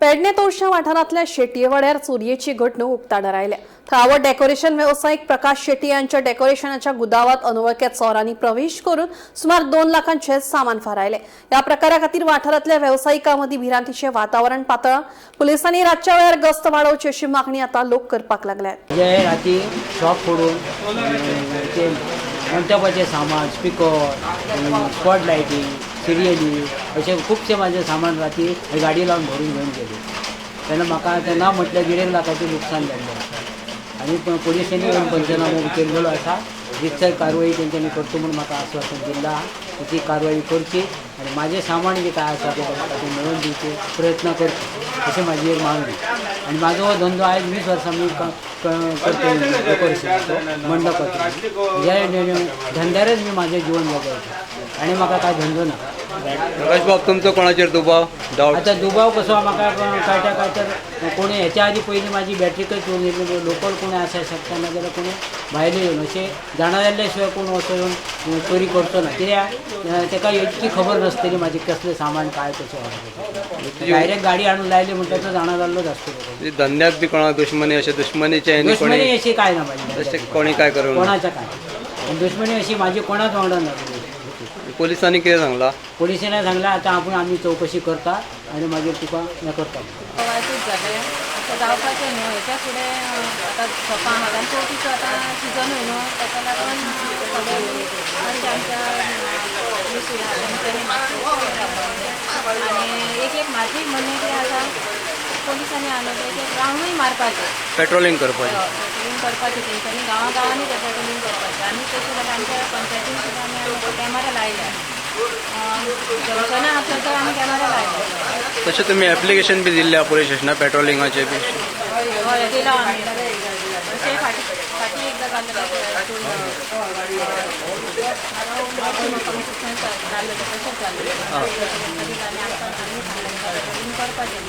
पेडणे तोरच्या वाठारांतल्या शेटये चोरयेची घटणूक उक्ताडार आयल्या। थळावो डेकोरेशन व्यावसायिक प्रकाश शेट्टी यांच्या डेकोरेशनाच्या गुदावात अनवळख्या चोरांनी प्रवेश करून सुमार 2 लाखांचे सामान फारायले। या प्रकारा खातीर वाठारांतल्या व्यावसायिकांमदीं भिरांतीचे वातावरण पातळ्ळां। पुलिसांनी रातच्या वेळार गस्त वाडोवची अशी मागणी आता लोक करपाक लागल्यात। राती शॉप फोडून मंडपाचे सामान, स्पीकर, स्पॉट लायटिंग, सिरियली असे खूपशे माझे सामान राती गाडी लावून भरून घेऊन गेले। तेन्ना म्हाका तेन्ना म्हटल्यार 1.5 लाखाचें लुकसाण जाल्लें आनी पोलिसांनी पंचनामो केल्लो आसा। रितसर कारवाई तेंच्यांनी करता म्हणून म्हाका आश्वासन दिल्लें आसा। ती कारवाई करची आनी माझे सामान जे काय आसा ते मेळोवन दिवचे प्रयत्न करचे अशी माझी एक मागणी। आनी म्हाजो हो धंदो आयज 20 वर्सां मी करते डेकोरेशनाचो, मंडपाचो। ह्या धंद्यारच मी माझे जीवन जगयता आनी म्हाका काय धंदो ना। प्रकाश बाब, तुमचो कोणाचेर दुबाव? आता दुबाव कसो म्हाका काय तर कोणी ह्याच्या आधी पहिली माझी बॅटरीकच चोरून लोकल कोणी आसा शकता ना जाल्यार कोणी भायले येवन अशें जाणा जाल्ल्या शिवाय कोण असो येवन चोरी करचो ना। कित्याक ताका इतकी खबर नासतली माझे कसले सामान काय कशें डायरेक्ट गाडी हाडून लायली म्हणटा तो जाणा जाल्लोच आसतलो। धंद्याक बी कोणा दुश्मनी अशें दुश्मनीचे दुश्मनी अशी काय ना माझी, कोणी काय करूं कोणाचं काय दुश्मनी अशी माझी कोणाच वांगडा ना। पोलिसांनी कितें सांगलां? पोलिसांनी सांगला आता आम्ही चौकशी करता आणि मागीर तुका हे करता। वायटूच जालें आतां जावपाचें न्हू। हेच्या फुडें आतां शॉपां हांगा चवथीचो आतां सिजनूय न्हू, ताका लागून सगळे मातशें आमच्या आनी एक म्हाजी म्हणणें कितें आसा, पोलिसांनी हाडून एक रावंडूय मारपाचें, पेट्रोलिंग करपाचें तेंच्यांनी गांवांनी ते पेट्रोलिंग करपाचें। आनी तशें जाल्यार आमच्या पंचायतीन सुद्दां आमी कॅमेरा लायल्या, जंक्शनां आसा तर आमी कॅमेरा लायल्या। तशें तुमी एप्लिकेशन बी दिल्ल्या पुलीस स्टेशनार पेट्रोलिंगाचें बी? हय दिला आमी। अशें फाटीं एकदां जाल्लें तशेंच जाल्लें करपाचें।